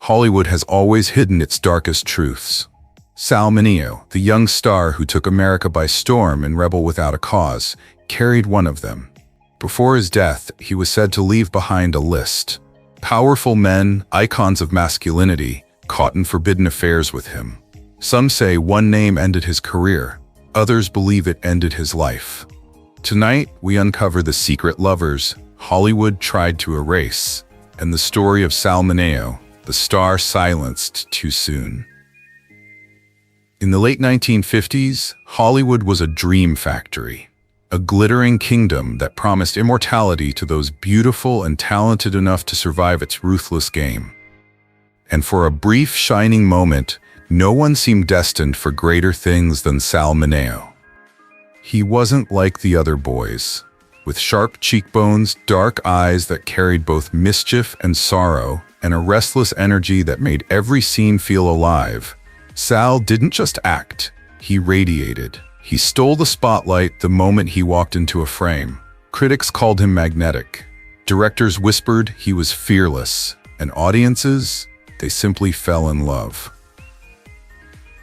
Hollywood has always hidden its darkest truths. Sal Mineo, the young star who took America by storm in Rebel Without a Cause, carried one of them. Before his death, he was said to leave behind a list. Powerful men, icons of masculinity, caught in forbidden affairs with him. Some say one name ended his career. Others believe it ended his life. Tonight, we uncover the secret lovers Hollywood tried to erase, and the story of Sal Mineo, the star silenced too soon. In the late 1950s, Hollywood was a dream factory, a glittering kingdom that promised immortality to those beautiful and talented enough to survive its ruthless game. And for a brief, shining moment, no one seemed destined for greater things than Sal Mineo. He wasn't like the other boys. With sharp cheekbones, dark eyes that carried both mischief and sorrow, and a restless energy that made every scene feel alive, Sal didn't just act, he radiated. He stole the spotlight the moment he walked into a frame. Critics called him magnetic. Directors whispered he was fearless, and audiences, they simply fell in love.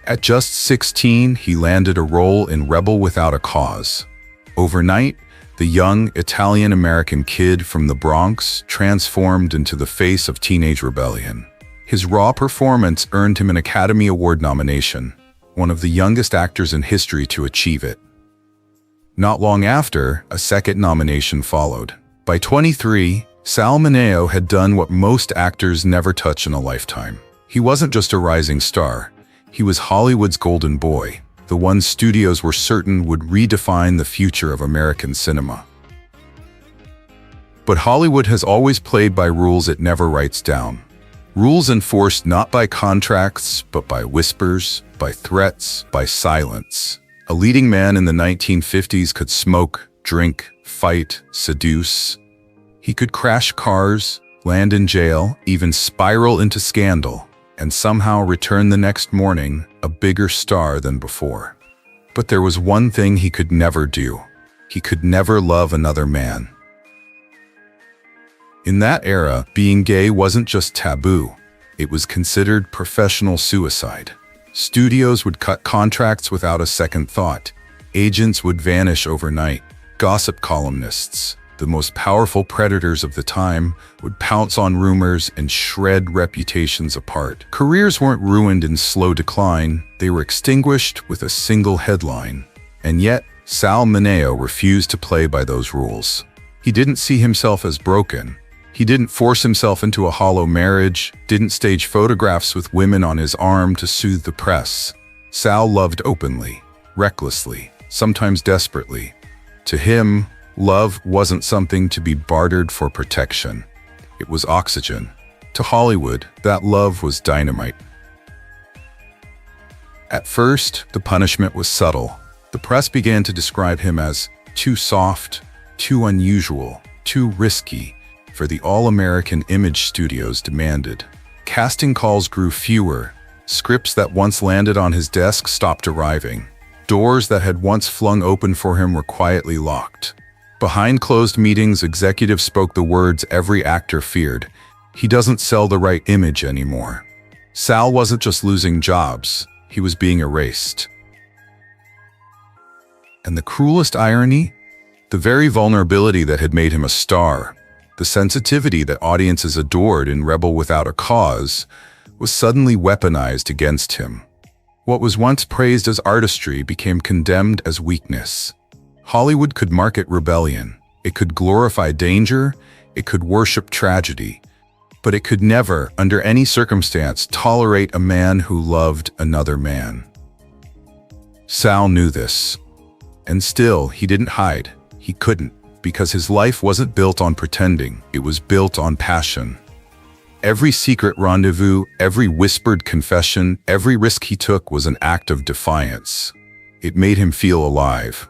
At just 16, he landed a role in Rebel Without a Cause. Overnight, the young Italian-American kid from the Bronx transformed into the face of teenage rebellion. His raw performance earned him an Academy Award nomination, one of the youngest actors in history to achieve it. Not long after, a second nomination followed. By 23, Sal Mineo had done what most actors never touch in a lifetime. He wasn't just a rising star. He was Hollywood's golden boy, the one studios were certain would redefine the future of American cinema. But Hollywood has always played by rules it never writes down. Rules enforced not by contracts, but by whispers, by threats, by silence. A leading man in the 1950s could smoke, drink, fight, seduce. He could crash cars, land in jail, even spiral into scandal, and somehow return the next morning a bigger star than before. But there was one thing he could never do. He could never love another man. In that era, being gay wasn't just taboo. It was considered professional suicide. Studios would cut contracts without a second thought. Agents would vanish overnight. Gossip columnists, the most powerful predators of the time, would pounce on rumors and shred reputations apart. Careers weren't ruined in slow decline, they were extinguished with a single headline. And yet, Sal Mineo refused to play by those rules. He didn't see himself as broken. He didn't force himself into a hollow marriage, didn't stage photographs with women on his arm to soothe the press. Sal loved openly, recklessly, sometimes desperately. To him, love wasn't something to be bartered for protection. It was oxygen. To Hollywood, that love was dynamite. At first, the punishment was subtle. The press began to describe him as too soft, too unusual, too risky for the all-American image studios demanded. Casting calls grew fewer. Scripts that once landed on his desk stopped arriving. Doors that had once flung open for him were quietly locked. Behind closed meetings, executives spoke the words every actor feared. He doesn't sell the right image anymore. Sal wasn't just losing jobs, he was being erased. And the cruelest irony? The very vulnerability that had made him a star, the sensitivity that audiences adored in Rebel Without a Cause, was suddenly weaponized against him. What was once praised as artistry became condemned as weakness. Hollywood could market rebellion, it could glorify danger, it could worship tragedy, but it could never, under any circumstance, tolerate a man who loved another man. Sal knew this, and still he didn't hide. He couldn't, because his life wasn't built on pretending, it was built on passion. Every secret rendezvous, every whispered confession, every risk he took was an act of defiance. It made him feel alive.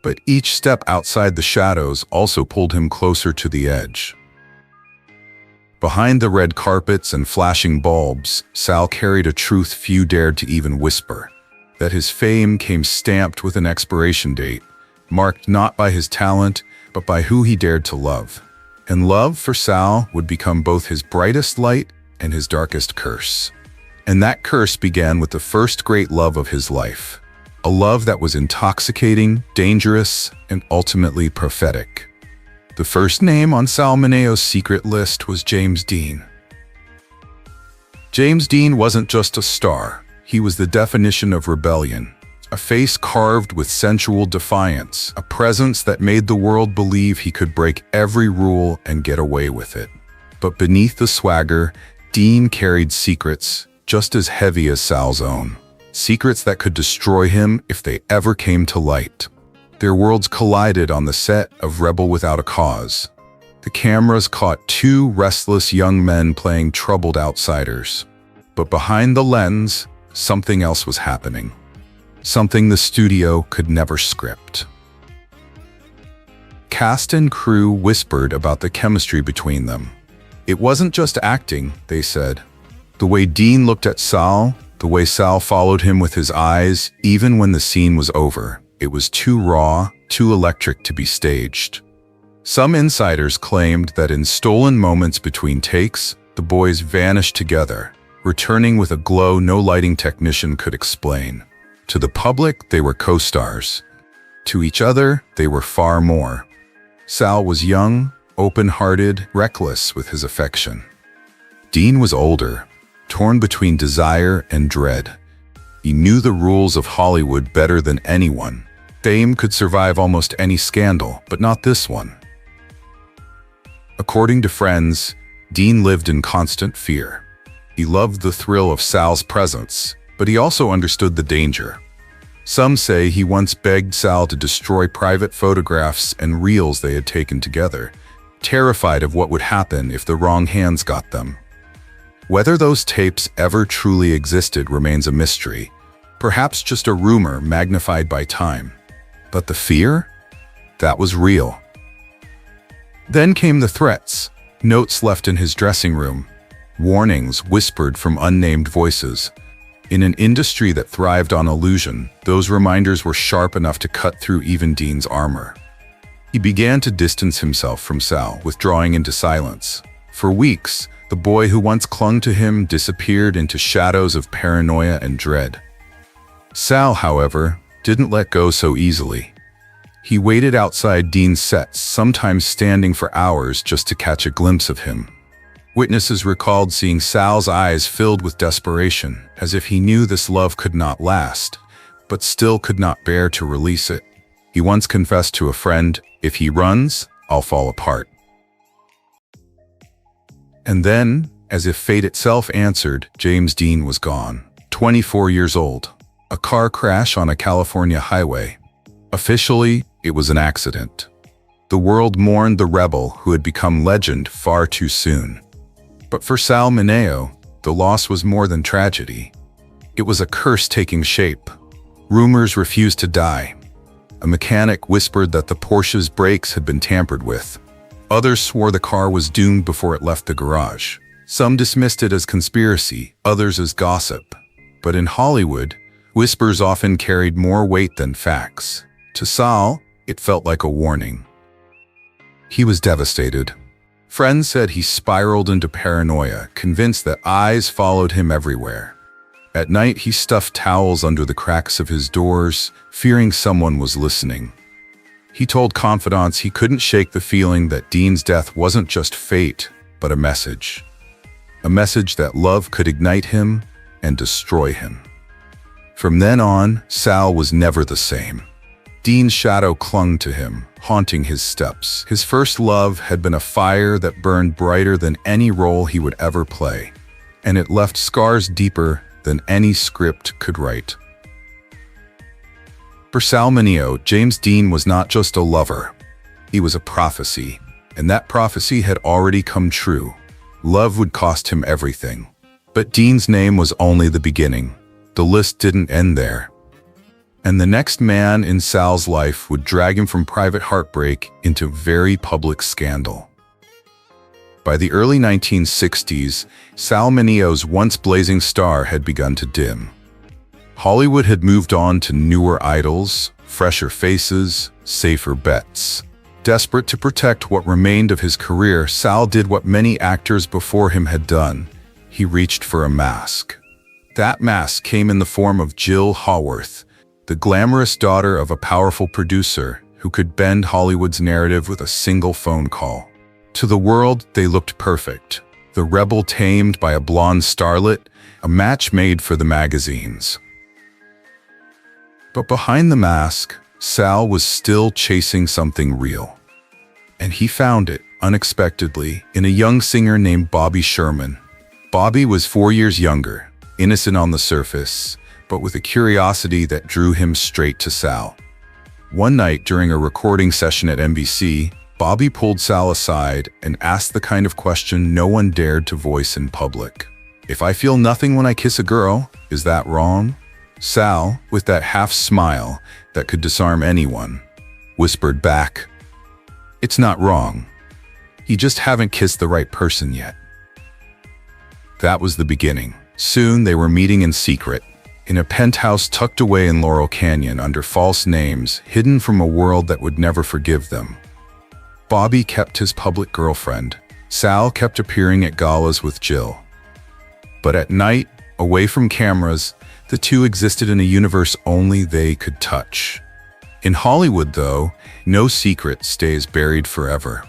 But each step outside the shadows also pulled him closer to the edge. Behind the red carpets and flashing bulbs, Sal carried a truth few dared to even whisper, that his fame came stamped with an expiration date, marked not by his talent, but by who he dared to love. And love for Sal would become both his brightest light and his darkest curse. And that curse began with the first great love of his life. A love that was intoxicating, dangerous, and ultimately prophetic. The first name on Sal Mineo's secret list was James Dean. James Dean wasn't just a star, he was the definition of rebellion. A face carved with sensual defiance, a presence that made the world believe he could break every rule and get away with it. But beneath the swagger, Dean carried secrets just as heavy as Sal's own. Secrets that could destroy him if they ever came to light. Their worlds collided on the set of Rebel Without a Cause. The cameras caught two restless young men playing troubled outsiders. But behind the lens, something else was happening. Something the studio could never script. Cast and crew whispered about the chemistry between them. It wasn't just acting, they said. The way Dean looked at Sal, the way Sal followed him with his eyes, even when the scene was over, it was too raw, too electric to be staged. Some insiders claimed that in stolen moments between takes, the boys vanished together, returning with a glow no lighting technician could explain. To the public, they were co-stars. To each other, they were far more. Sal was young, open-hearted, reckless with his affection. Dean was older, torn between desire and dread. He knew the rules of Hollywood better than anyone. Fame could survive almost any scandal, but not this one. According to friends, Dean lived in constant fear. He loved the thrill of Sal's presence, but he also understood the danger. Some say he once begged Sal to destroy private photographs and reels they had taken together, terrified of what would happen if the wrong hands got them. Whether those tapes ever truly existed remains a mystery, perhaps just a rumor magnified by time. But the fear? That was real. Then came the threats, notes left in his dressing room, warnings whispered from unnamed voices. In an industry that thrived on illusion, those reminders were sharp enough to cut through even Dean's armor. He began to distance himself from Sal, withdrawing into silence. For weeks, the boy who once clung to him disappeared into shadows of paranoia and dread. Sal, however, didn't let go so easily. He waited outside Dean's sets, sometimes standing for hours just to catch a glimpse of him. Witnesses recalled seeing Sal's eyes filled with desperation, as if he knew this love could not last, but still could not bear to release it. He once confessed to a friend, "If he runs, I'll fall apart." And then, as if fate itself answered, James Dean was gone. 24 years old. A car crash on a California highway. Officially, it was an accident. The world mourned the rebel who had become legend far too soon. But for Sal Mineo, the loss was more than tragedy. It was a curse taking shape. Rumors refused to die. A mechanic whispered that the Porsche's brakes had been tampered with. Others swore the car was doomed before it left the garage. Some dismissed it as conspiracy, others as gossip. But in Hollywood, whispers often carried more weight than facts. To Sal, it felt like a warning. He was devastated. Friends said he spiraled into paranoia, convinced that eyes followed him everywhere. At night, he stuffed towels under the cracks of his doors, fearing someone was listening. He told confidants he couldn't shake the feeling that Dean's death wasn't just fate, but a message. A message that love could ignite him and destroy him. From then on, Sal was never the same. Dean's shadow clung to him, haunting his steps. His first love had been a fire that burned brighter than any role he would ever play, and it left scars deeper than any script could write. For Sal Mineo, James Dean was not just a lover. He was a prophecy, and that prophecy had already come true. Love would cost him everything. But Dean's name was only the beginning. The list didn't end there. And the next man in Sal's life would drag him from private heartbreak into very public scandal. By the early 1960s, Sal Mineo's once blazing star had begun to dim. Hollywood had moved on to newer idols, fresher faces, safer bets. Desperate to protect what remained of his career, Sal did what many actors before him had done. he reached for a mask. That mask came in the form of Jill Haworth, the glamorous daughter of a powerful producer who could bend Hollywood's narrative with a single phone call. To the world, they looked perfect. The rebel tamed by a blonde starlet, a match made for the magazines. But behind the mask, Sal was still chasing something real. And he found it, unexpectedly, in a young singer named Bobby Sherman. Bobby was 4 years younger, innocent on the surface, but with a curiosity that drew him straight to Sal. One night during a recording session at NBC, Bobby pulled Sal aside and asked the kind of question no one dared to voice in public. "If I feel nothing when I kiss a girl, is that wrong?" Sal, with that half smile that could disarm anyone, whispered back, "It's not wrong. You just haven't kissed the right person yet." That was the beginning. Soon they were meeting in secret, in a penthouse tucked away in Laurel Canyon under false names, hidden from a world that would never forgive them. Bobby kept his public girlfriend. Sal kept appearing at galas with Jill. But at night, away from cameras, the two existed in a universe only they could touch. In Hollywood, though, no secret stays buried forever.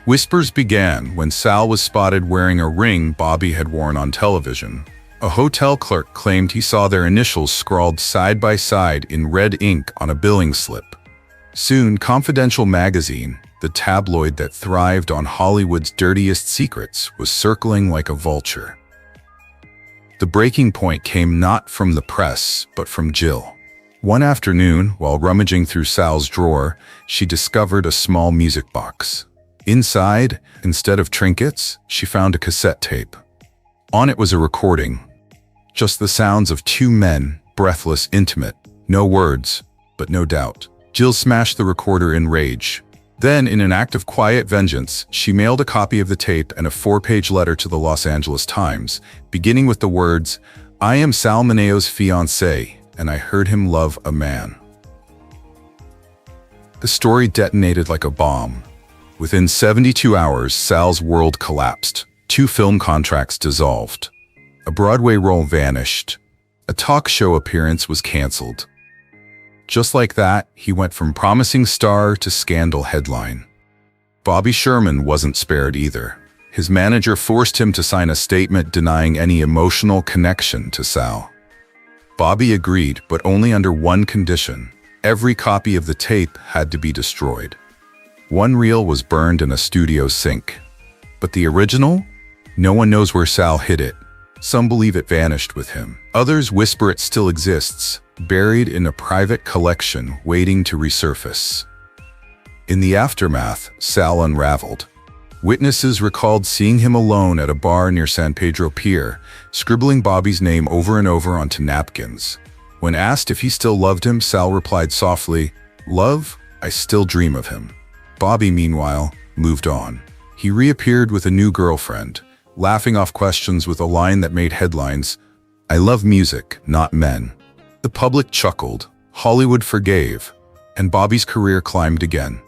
Whispers began when Sal was spotted wearing a ring Bobby had worn on television. A hotel clerk claimed he saw their initials scrawled side by side in red ink on a billing slip. Soon, Confidential magazine, the tabloid that thrived on Hollywood's dirtiest secrets, was circling like a vulture. The breaking point came not from the press, but from Jill. One afternoon, while rummaging through Sal's drawer, she discovered a small music box. Inside, instead of trinkets, she found a cassette tape. On it was a recording. Just the sounds of two men, breathless, intimate. No words, but no doubt. Jill smashed the recorder in rage. Then, in an act of quiet vengeance, she mailed a copy of the tape and a 4-page letter to the Los Angeles Times, beginning with the words, "I am Sal Mineo's fiancé, and I heard him love a man." The story detonated like a bomb. Within 72 hours, Sal's world collapsed. 2 film contracts dissolved. A Broadway role vanished. A talk show appearance was canceled. Just like that, he went from promising star to scandal headline. Bobby Sherman wasn't spared either. His manager forced him to sign a statement denying any emotional connection to Sal. Bobby agreed, but only under one condition. Every copy of the tape had to be destroyed. One reel was burned in a studio sink. But the original? No one knows where Sal hid it. Some believe it vanished with him. Others whisper it still exists, buried in a private collection waiting to resurface. In the aftermath, Sal unraveled. Witnesses recalled seeing him alone at a bar near San Pedro Pier, scribbling Bobby's name over and over onto napkins. When asked if he still loved him, Sal replied softly, "Love? I still dream of him." Bobby, meanwhile, moved on. He reappeared with a new girlfriend, laughing off questions with a line that made headlines, "I love music, not men." The public chuckled, Hollywood forgave, and Bobby's career climbed again.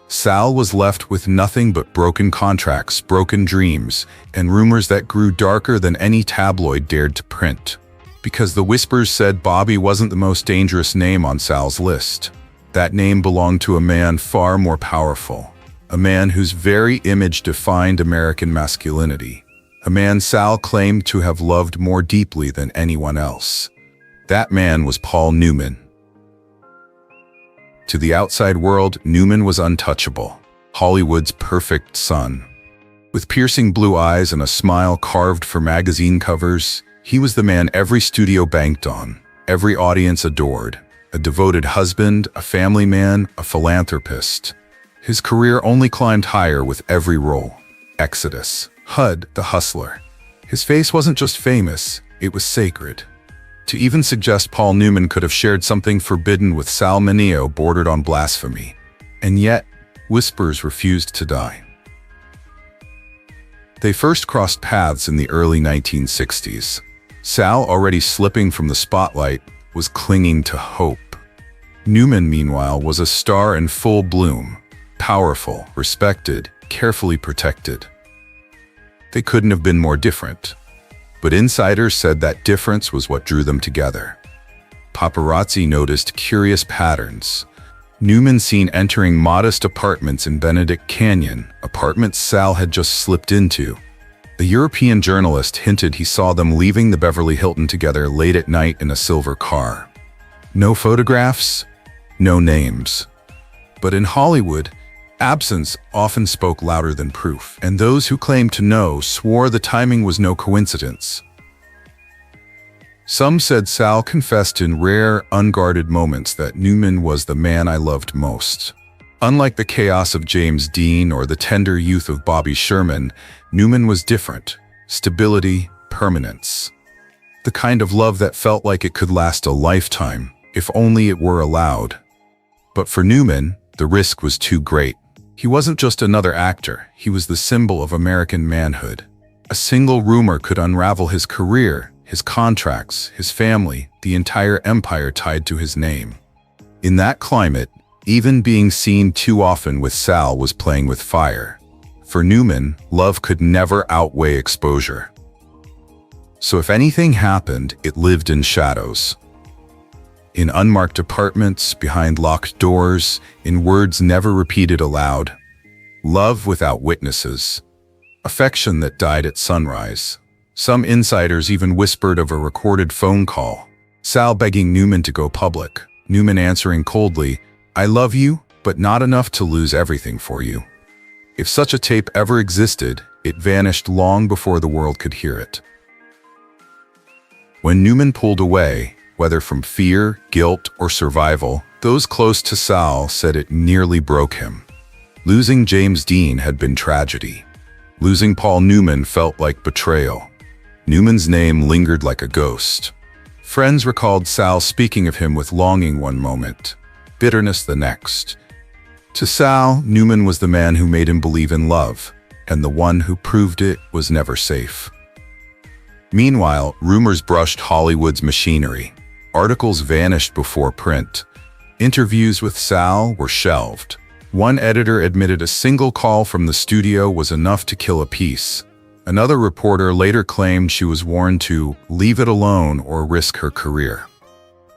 Sal was left with nothing but broken contracts, broken dreams, and rumors that grew darker than any tabloid dared to print. Because the whispers said Bobby wasn't the most dangerous name on Sal's list. That name belonged to a man far more powerful. A man whose very image defined American masculinity. A man Sal claimed to have loved more deeply than anyone else. That man was Paul Newman. To the outside world, Newman was untouchable, Hollywood's perfect son. With piercing blue eyes and a smile carved for magazine covers, he was the man every studio banked on, every audience adored. A devoted husband, a family man, a philanthropist. His career only climbed higher with every role. Exodus, Hud, the Hustler. His face wasn't just famous, it was sacred. To even suggest Paul Newman could have shared something forbidden with Sal Mineo bordered on blasphemy. And yet, whispers refused to die. They first crossed paths in the early 1960s. Sal, already slipping from the spotlight, was clinging to hope. Newman, meanwhile, was a star in full bloom, powerful, respected, carefully protected. They couldn't have been more different. But insiders said that difference was what drew them together. Paparazzi noticed curious patterns. Newman seen entering modest apartments in Benedict Canyon, apartments Sal had just slipped into. A European journalist hinted he saw them leaving the Beverly Hilton together late at night in a silver car. No photographs, no names. But in Hollywood, absence often spoke louder than proof, and those who claimed to know swore the timing was no coincidence. Some said Sal confessed in rare, unguarded moments that Newman was the man I loved most. Unlike the chaos of James Dean or the tender youth of Bobby Sherman, Newman was different. Stability, permanence. The kind of love that felt like it could last a lifetime, if only it were allowed. But for Newman, the risk was too great. He wasn't just another actor, he was the symbol of American manhood. A single rumor could unravel his career, his contracts, his family, the entire empire tied to his name. In that climate, even being seen too often with Sal was playing with fire. For Newman, love could never outweigh exposure. So if anything happened, it lived in shadows. In unmarked apartments, behind locked doors, in words never repeated aloud. Love without witnesses. Affection that died at sunrise. Some insiders even whispered of a recorded phone call. Sal begging Newman to go public. Newman answering coldly, "I love you, but not enough to lose everything for you." If such a tape ever existed, it vanished long before the world could hear it. When Newman pulled away, whether from fear, guilt, or survival, those close to Sal said it nearly broke him. Losing James Dean had been tragedy. Losing Paul Newman felt like betrayal. Newman's name lingered like a ghost. Friends recalled Sal speaking of him with longing one moment, bitterness the next. To Sal, Newman was the man who made him believe in love, and the one who proved it was never safe. Meanwhile, rumors brushed Hollywood's machinery. Articles vanished before print. Interviews with Sal were shelved. One editor admitted a single call from the studio was enough to kill a piece. Another reporter later claimed she was warned to leave it alone or risk her career.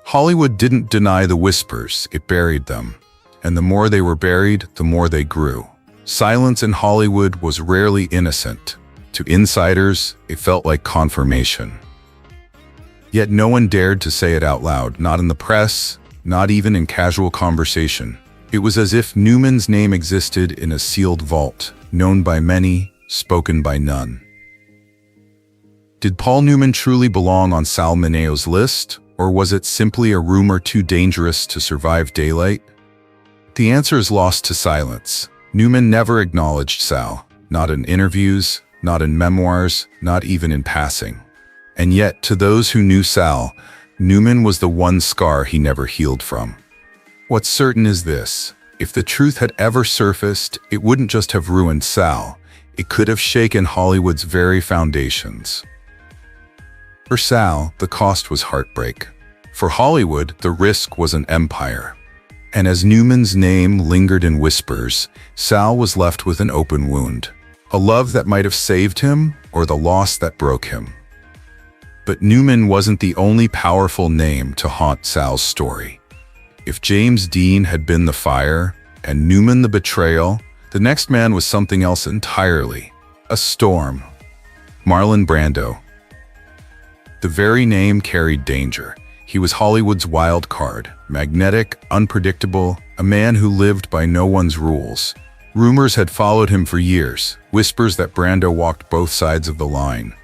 Hollywood didn't deny the whispers, it buried them. And the more they were buried, the more they grew. Silence in Hollywood was rarely innocent. To insiders, it felt like confirmation. Yet no one dared to say it out loud, not in the press, not even in casual conversation. It was as if Newman's name existed in a sealed vault, known by many, spoken by none. Did Paul Newman truly belong on Sal Mineo's list, or was it simply a rumor too dangerous to survive daylight? The answer is lost to silence. Newman never acknowledged Sal, not in interviews, not in memoirs, not even in passing. And yet, to those who knew Sal, Newman was the one scar he never healed from. What's certain is this: if the truth had ever surfaced, it wouldn't just have ruined Sal, it could have shaken Hollywood's very foundations. For Sal, the cost was heartbreak. For Hollywood, the risk was an empire. And as Newman's name lingered in whispers, Sal was left with an open wound. A love that might have saved him, or the loss that broke him. But Newman wasn't the only powerful name to haunt Sal's story. If James Dean had been the fire, and Newman the betrayal, the next man was something else entirely. A storm. Marlon Brando. The very name carried danger. He was Hollywood's wild card, magnetic, unpredictable, a man who lived by no one's rules. Rumors had followed him for years, whispers that Brando walked both sides of the line.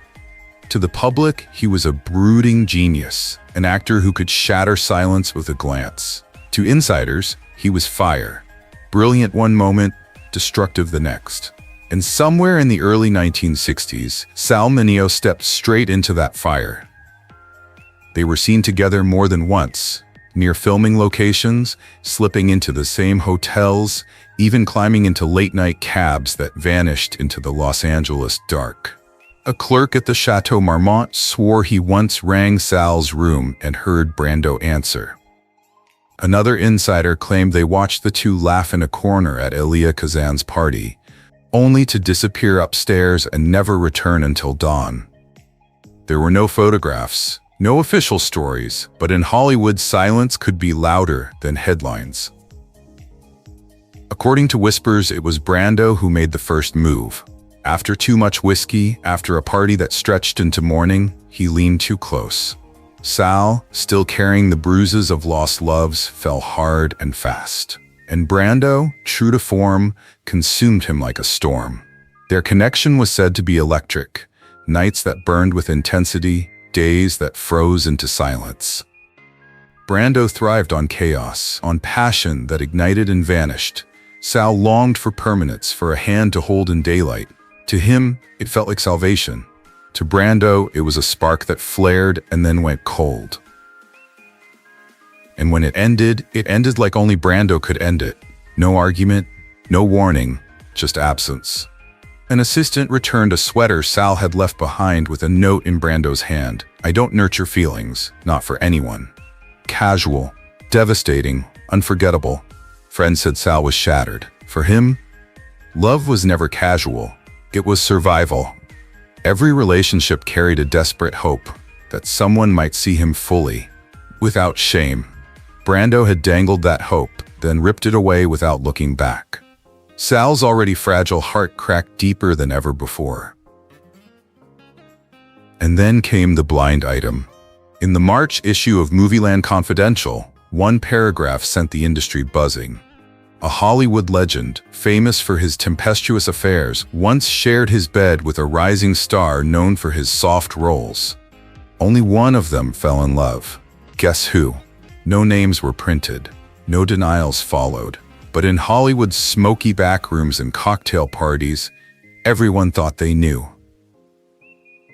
To the public, he was a brooding genius, an actor who could shatter silence with a glance. To insiders, he was fire. Brilliant one moment, destructive the next. And somewhere in the early 1960s, Sal Mineo stepped straight into that fire. They were seen together more than once, near filming locations, slipping into the same hotels, even climbing into late-night cabs that vanished into the Los Angeles dark. A clerk at the Chateau Marmont swore he once rang Sal's room and heard Brando answer. Another insider claimed they watched the two laugh in a corner at Elia Kazan's party, only to disappear upstairs and never return until dawn. There were no photographs, no official stories, but in Hollywood, silence could be louder than headlines. According to whispers, it was Brando who made the first move. After too much whiskey, after a party that stretched into morning, he leaned too close. Sal, still carrying the bruises of lost loves, fell hard and fast. And Brando, true to form, consumed him like a storm. Their connection was said to be electric, nights that burned with intensity, days that froze into silence. Brando thrived on chaos, on passion that ignited and vanished. Sal longed for permanence, for a hand to hold in daylight. To him, it felt like salvation. To Brando, it was a spark that flared and then went cold. And when it ended like only Brando could end it. No argument, no warning, just absence. An assistant returned a sweater Sal had left behind with a note in Brando's hand. "I don't nurture feelings, not for anyone." Casual, devastating, unforgettable. Friend said Sal was shattered. For him, love was never casual. It was survival. Every relationship carried a desperate hope that someone might see him fully, without shame. Brando had dangled that hope, then ripped it away without looking back. Sal's already fragile heart cracked deeper than ever before. And then came the blind item. In the March issue of Movieland Confidential, one paragraph sent the industry buzzing. A Hollywood legend, famous for his tempestuous affairs, once shared his bed with a rising star known for his soft roles. Only one of them fell in love. Guess who? No names were printed. No denials followed. But in Hollywood's smoky backrooms and cocktail parties, everyone thought they knew.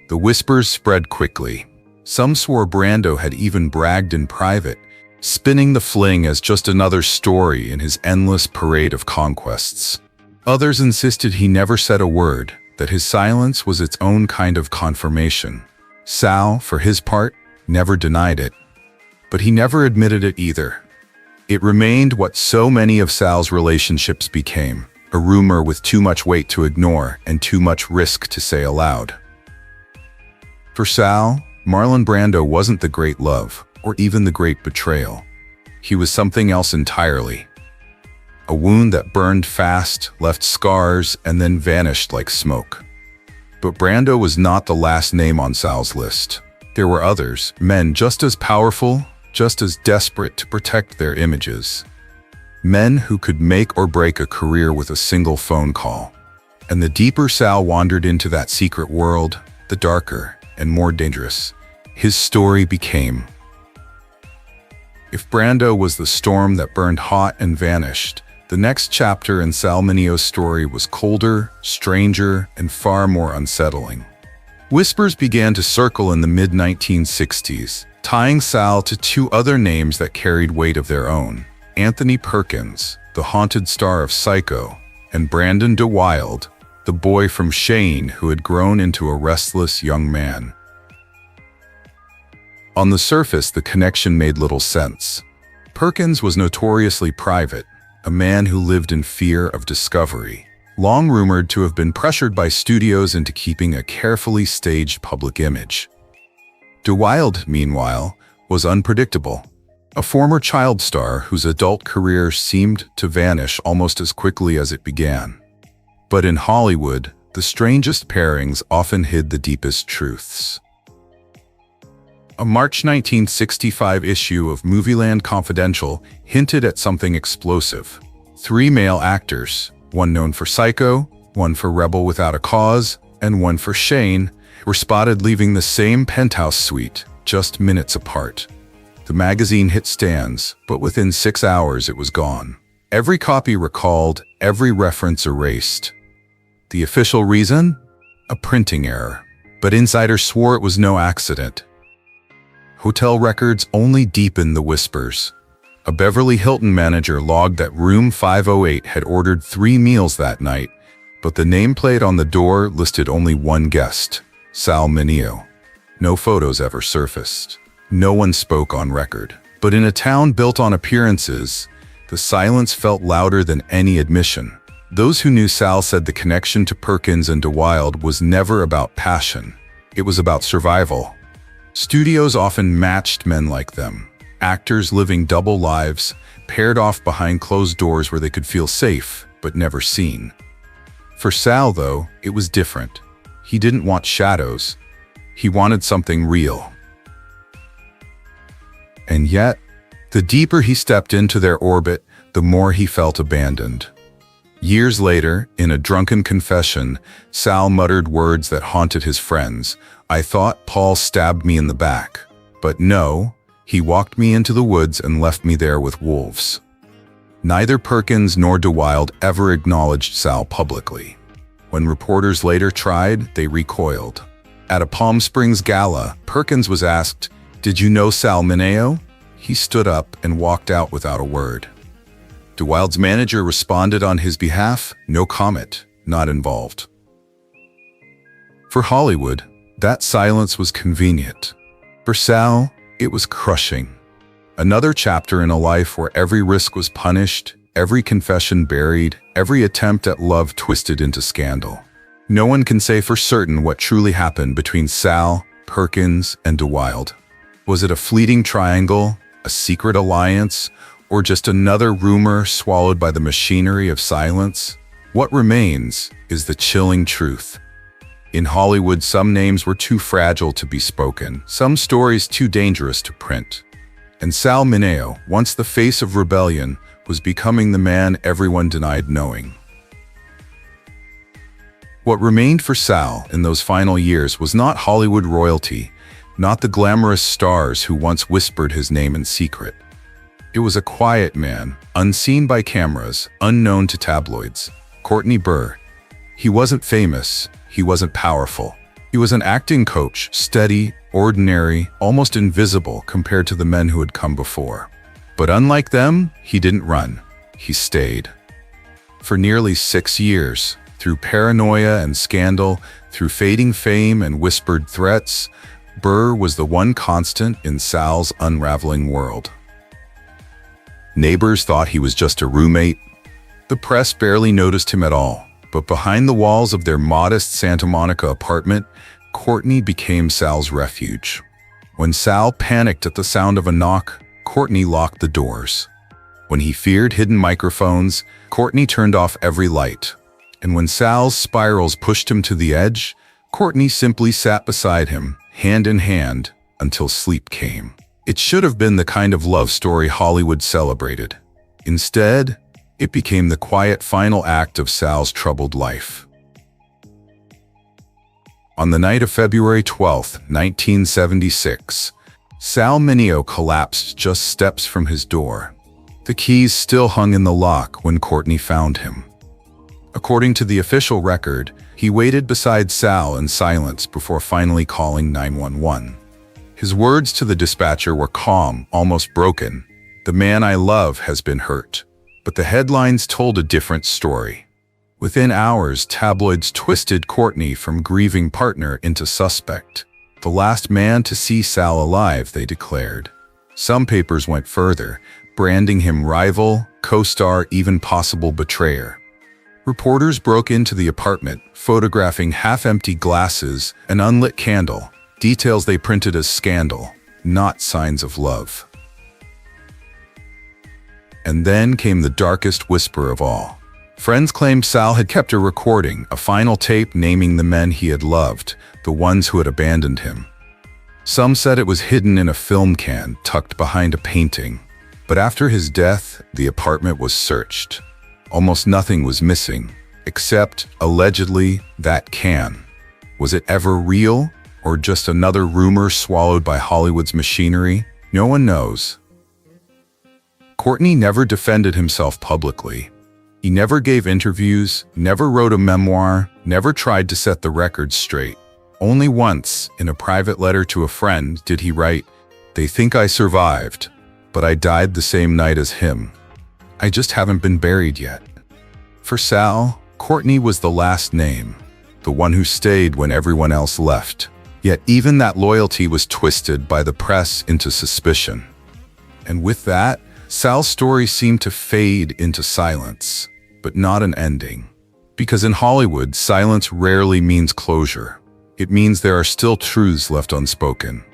The whispers spread quickly. Some swore Brando had even bragged in private, spinning the fling as just another story in his endless parade of conquests. Others insisted he never said a word, that his silence was its own kind of confirmation. Sal, for his part, never denied it. But he never admitted it either. It remained what so many of Sal's relationships became, a rumor with too much weight to ignore and too much risk to say aloud. For Sal, Marlon Brando wasn't the great love, or even the great betrayal. He was something else entirely. A wound that burned fast, left scars, and then vanished like smoke. But Brando was not the last name on Sal's list. There were others, men just as powerful, just as desperate to protect their images. Men who could make or break a career with a single phone call. And the deeper Sal wandered into that secret world, the darker and more dangerous his story became. If Brando was the storm that burned hot and vanished, the next chapter in Sal Mineo's story was colder, stranger, and far more unsettling. Whispers began to circle in the mid-1960s, tying Sal to two other names that carried weight of their own: Anthony Perkins, the haunted star of Psycho, and Brandon DeWilde, the boy from Shane who had grown into a restless young man. On the surface, the connection made little sense. Perkins was notoriously private, a man who lived in fear of discovery, long rumored to have been pressured by studios into keeping a carefully staged public image. DeWilde, meanwhile, was unpredictable, a former child star whose adult career seemed to vanish almost as quickly as it began. But in Hollywood, the strangest pairings often hid the deepest truths. A March 1965 issue of Movieland Confidential hinted at something explosive. 3 male actors, one known for Psycho, one for Rebel Without a Cause, and one for Shane, were spotted leaving the same penthouse suite, just minutes apart. The magazine hit stands, but within 6 hours it was gone. Every copy recalled, every reference erased. The official reason? A printing error. But insiders swore it was no accident. Hotel records only deepened the whispers. A Beverly Hilton manager logged that room 508 had ordered 3 meals that night, but the nameplate on the door listed only one guest, Sal Mineo. No photos ever surfaced. No one spoke on record. But in a town built on appearances, the silence felt louder than any admission. Those who knew Sal said the connection to Perkins and DeWilde was never about passion. It was about survival. Studios often matched men like them, actors living double lives, paired off behind closed doors where they could feel safe, but never seen. For Sal, though, it was different. He didn't want shadows. He wanted something real. And yet, the deeper he stepped into their orbit, the more he felt abandoned. Years later, in a drunken confession, Sal muttered words that haunted his friends. "I thought Paul stabbed me in the back. But no, he walked me into the woods and left me there with wolves." Neither Perkins nor DeWilde ever acknowledged Sal publicly. When reporters later tried, they recoiled. At a Palm Springs gala, Perkins was asked, "Did you know Sal Mineo?" He stood up and walked out without a word. DeWilde's manager responded on his behalf, "No comment, not involved." For Hollywood, that silence was convenient. For Sal, it was crushing. Another chapter in a life where every risk was punished, every confession buried, every attempt at love twisted into scandal. No one can say for certain what truly happened between Sal, Perkins, and DeWilde. Was it a fleeting triangle, a secret alliance, or just another rumor swallowed by the machinery of silence? What remains is the chilling truth. In Hollywood, some names were too fragile to be spoken, some stories too dangerous to print. And Sal Mineo, once the face of rebellion, was becoming the man everyone denied knowing. What remained for Sal in those final years was not Hollywood royalty, not the glamorous stars who once whispered his name in secret. It was a quiet man, unseen by cameras, unknown to tabloids. Courtney Burr. He wasn't famous, he wasn't powerful. He was an acting coach, steady, ordinary, almost invisible compared to the men who had come before. But unlike them, he didn't run, he stayed. For nearly 6 years, through paranoia and scandal, through fading fame and whispered threats, Burr was the one constant in Sal's unraveling world. Neighbors thought he was just a roommate. The press barely noticed him at all. But behind the walls of their modest Santa Monica apartment, Courtney became Sal's refuge. When Sal panicked at the sound of a knock, Courtney locked the doors. When he feared hidden microphones, Courtney turned off every light. And when Sal's spirals pushed him to the edge, Courtney simply sat beside him, hand in hand, until sleep came. It should have been the kind of love story Hollywood celebrated. Instead, it became the quiet final act of Sal's troubled life. On the night of February 12, 1976, Sal Mineo collapsed just steps from his door. The keys still hung in the lock when Courtney found him. According to the official record, he waited beside Sal in silence before finally calling 911. His words to the dispatcher were calm, almost broken. "The man I love has been hurt." But the headlines told a different story. Within hours, tabloids twisted Courtney from grieving partner into suspect. The last man to see Sal alive, they declared. Some papers went further, branding him rival, co-star, even possible betrayer. Reporters broke into the apartment, photographing half-empty glasses, an unlit candle, details they printed as scandal, not signs of love. And then came the darkest whisper of all. Friends claimed Sal had kept a recording, a final tape naming the men he had loved, the ones who had abandoned him. Some said it was hidden in a film can tucked behind a painting. But after his death, the apartment was searched. Almost nothing was missing, except, allegedly, that can. Was it ever real, or just another rumor swallowed by Hollywood's machinery? No one knows. Courtney never defended himself publicly. He never gave interviews, never wrote a memoir, never tried to set the record straight. Only once, in a private letter to a friend, did he write, "They think I survived, but I died the same night as him. I just haven't been buried yet." For Sal, Courtney was the last name, the one who stayed when everyone else left. Yet even that loyalty was twisted by the press into suspicion. And with that, Sal's story seemed to fade into silence. but not an ending. Because in Hollywood, silence rarely means closure. It means there are still truths left unspoken.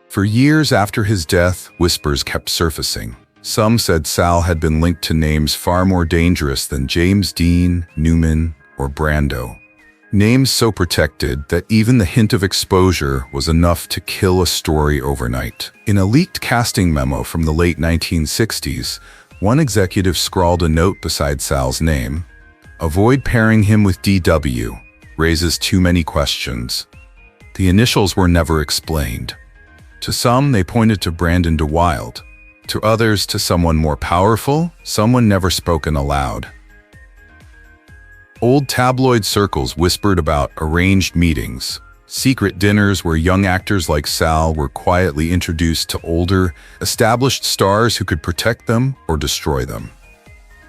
For years after his death, whispers kept surfacing. Some said Sal had been linked to names far more dangerous than James Dean, Newman, or Brando. Names so protected that even the hint of exposure was enough to kill a story overnight. In a leaked casting memo from the late 1960s, one executive scrawled a note beside Sal's name: "Avoid pairing him with DW. Raises too many questions." The initials were never explained. To some, they pointed to Brandon DeWilde. To others, to someone more powerful, someone never spoken aloud. Old tabloid circles whispered about arranged meetings, secret dinners where young actors like Sal were quietly introduced to older, established stars who could protect them or destroy them.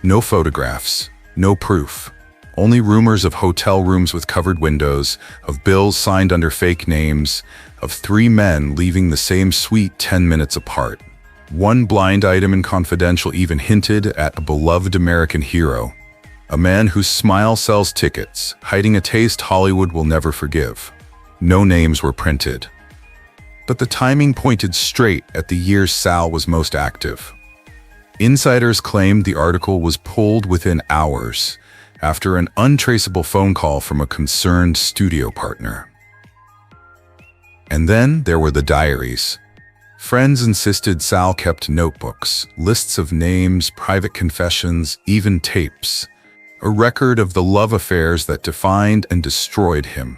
No photographs, no proof. Only rumors of hotel rooms with covered windows, of bills signed under fake names, of 3 men leaving the same suite 10 minutes apart. One blind item in Confidential even hinted at a beloved American hero, a man whose smile sells tickets, hiding a taste Hollywood will never forgive. No names were printed. But the timing pointed straight at the years Sal was most active. Insiders claimed the article was pulled within hours, after an untraceable phone call from a concerned studio partner. And then there were the diaries. Friends insisted Sal kept notebooks, lists of names, private confessions, even tapes. A record of the love affairs that defined and destroyed him.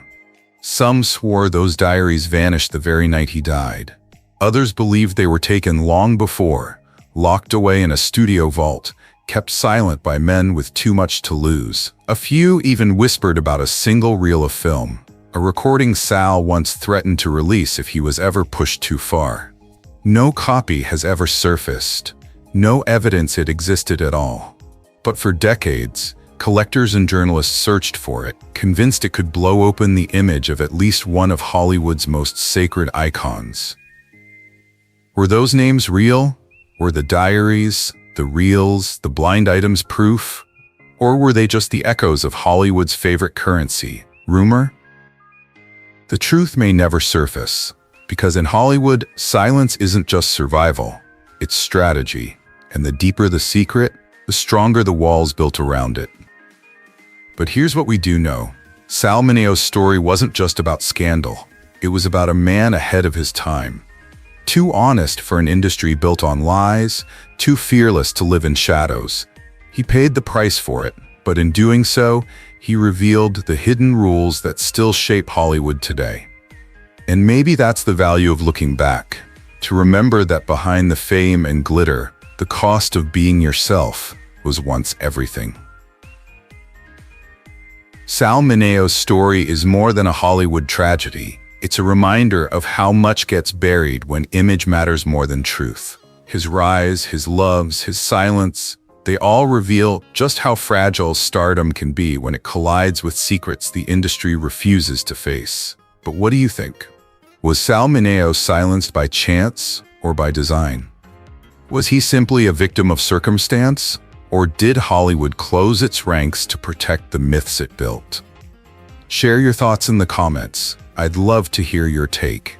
Some swore those diaries vanished the very night he died. Others believed they were taken long before, locked away in a studio vault, kept silent by men with too much to lose. A few even whispered about a single reel of film, a recording Sal once threatened to release if he was ever pushed too far. No copy has ever surfaced, no evidence it existed at all. But for decades, collectors and journalists searched for it, convinced it could blow open the image of at least one of Hollywood's most sacred icons. Were those names real? Were the diaries, the reels, the blind items proof? Or were they just the echoes of Hollywood's favorite currency, rumor? The truth may never surface, because in Hollywood, silence isn't just survival, it's strategy. And the deeper the secret, the stronger the walls built around it. But here's what we do know. Sal Mineo's story wasn't just about scandal. It was about a man ahead of his time. Too honest for an industry built on lies, too fearless to live in shadows. He paid the price for it, but in doing so, he revealed the hidden rules that still shape Hollywood today. And maybe that's the value of looking back, to remember that behind the fame and glitter, the cost of being yourself was once everything. Sal Mineo's story is more than a Hollywood tragedy. It's a reminder of how much gets buried when image matters more than truth. His rise, his loves, his silence, they all reveal just how fragile stardom can be when it collides with secrets the industry refuses to face. But what do you think? Was Sal Mineo silenced by chance or by design? Was he simply a victim of circumstance? Or did Hollywood close its ranks to protect the myths it built? Share your thoughts in the comments. I'd love to hear your take.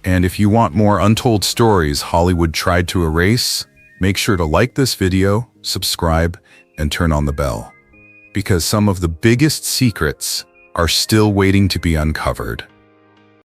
And if you want more untold stories Hollywood tried to erase, make sure to like this video, subscribe, and turn on the bell. Because some of the biggest secrets are still waiting to be uncovered.